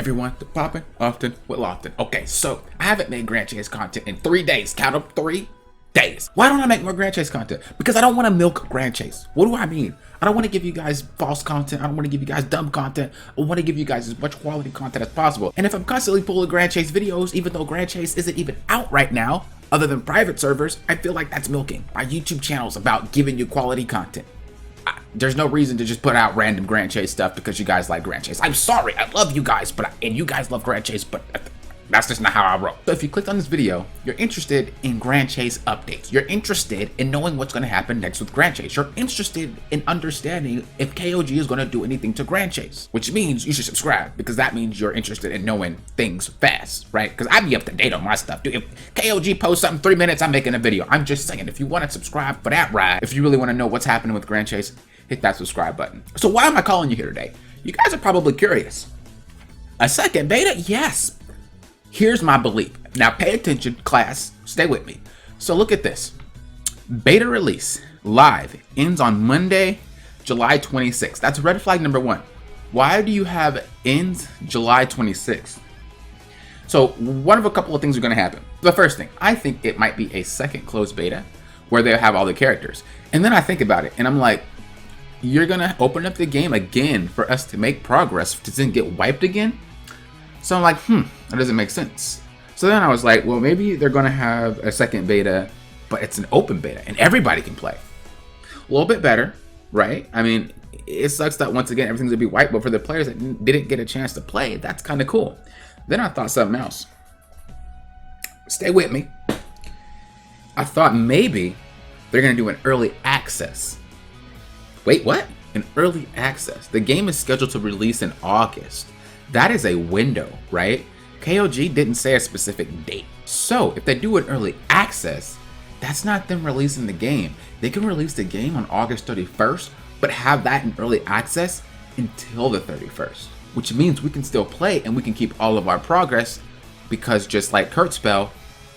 everyone to Poppin' Often with Lofton. Okay, so I haven't made Grand Chase content in 3 days. Count up 3 days. Why don't I make more Grand Chase content? Because I don't want to milk Grand Chase. What do I mean? I don't want to give you guys false content. I don't want to give you guys dumb content. I want to give you guys as much quality content as possible. And if I'm constantly pulling Grand Chase videos, even though Grand Chase isn't even out right now, other than private servers, I feel like that's milking. My YouTube channel is about giving you quality content. There's no reason to just put out random Grand Chase stuff because you guys like Grand Chase. I'm sorry, I love you guys, and you guys love Grand Chase, but that's just not how I roll. So if you clicked on this video, you're interested in Grand Chase updates. You're interested in knowing what's going to happen next with Grand Chase. You're interested in understanding if KOG is going to do anything to Grand Chase, which means you should subscribe because that means you're interested in knowing things fast, right? Because I be up to date on my stuff. Dude, if KOG posts something 3 minutes, I'm making a video. I'm just saying, if you want to subscribe for that ride, if you really want to know what's happening with Grand Chase, hit that subscribe button. So why am I calling you here today? You guys are probably curious. A second beta? Yes. Here's my belief. Now pay attention, class. Stay with me. So look at this. Beta release live ends on Monday, July 26th. That's red flag number 1. Why do you have ends July 26th? So one of a couple of things are going to happen. The first thing, I think it might be a second closed beta where they'll have all the characters. And then I think about it and I'm like, you're going to open up the game again for us to make progress to then get wiped again? So I'm like, that doesn't make sense. So then I was like, well, maybe they're going to have a second beta, but it's an open beta and everybody can play. A little bit better, right? I mean, it sucks that once again, everything's going to be wiped, but for the players that didn't get a chance to play, that's kind of cool. Then I thought something else. Stay with me. I thought maybe they're going to do an early access. Wait, what? An early access. The game is scheduled to release in August. That is a window, right? KOG didn't say a specific date. So if they do an early access, that's not them releasing the game. They can release the game on August 31st, but have that in early access until the 31st, which means we can still play and we can keep all of our progress because just like Kurtspell,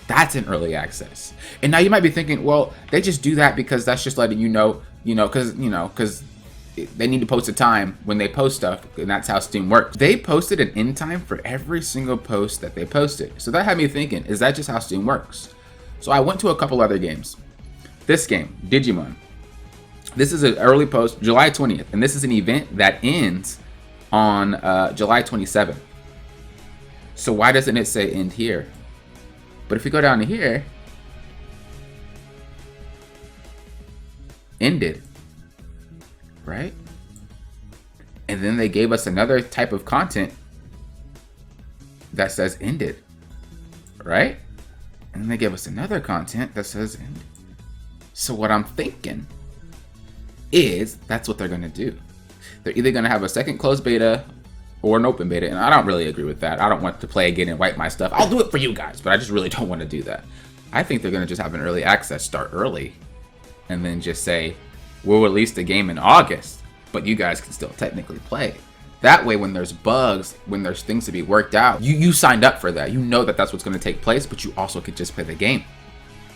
that's in early access. And now you might be thinking, well, they just do that because that's just letting you know, because they need to post a time when they post stuff, and that's how Steam works. They posted an end time for every single post that they posted. So that had me thinking, is that just how Steam works? So I went to a couple other games. This game, Digimon. This is an early post, July 20th, and this is an event that ends on July 27th. So why doesn't it say end here? But if you go down to here, ended, right? And then they gave us another type of content that says ended, right? And then they gave us another content that says ended. So what I'm thinking is that's what they're gonna do. They're either gonna have a second closed beta or an open beta, and I don't really agree with that. I don't want to play again and wipe my stuff. I'll do it for you guys, but I just really don't want to do that. I think they're gonna just have an early access start early and then just say, we'll release the game in August, but you guys can still technically play. That way, when there's bugs, when there's things to be worked out, you signed up for that. You know that that's what's going to take place, but you also could just play the game.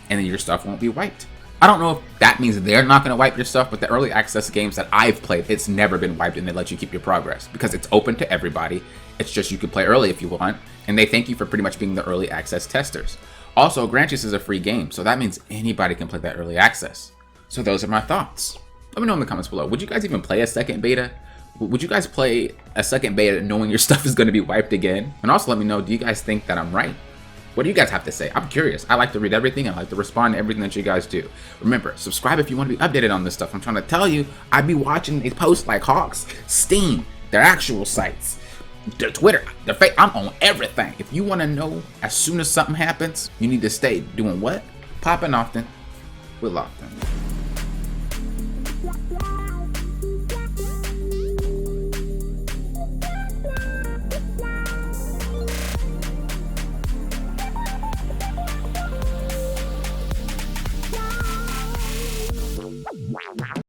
And then your stuff won't be wiped. I don't know if that means they're not going to wipe your stuff, but the early access games that I've played, it's never been wiped and they let you keep your progress because it's open to everybody. It's just you can play early if you want. And they thank you for pretty much being the early access testers. Also, Grand Chase is a free game, so that means anybody can play that early access. So those are my thoughts. Let me know in the comments below. Would you guys even play a second beta? Would you guys play a second beta knowing your stuff is going to be wiped again? And also let me know, do you guys think that I'm right? What do you guys have to say? I'm curious. I like to read everything. I like to respond to everything that you guys do. Remember, subscribe if you want to be updated on this stuff. I'm trying to tell you, I be watching these posts like hawks. Steam, their actual sites, their Twitter, their Facebook. I'm on everything. If you want to know as soon as something happens, you need to stay doing what? Popping often with Lofton.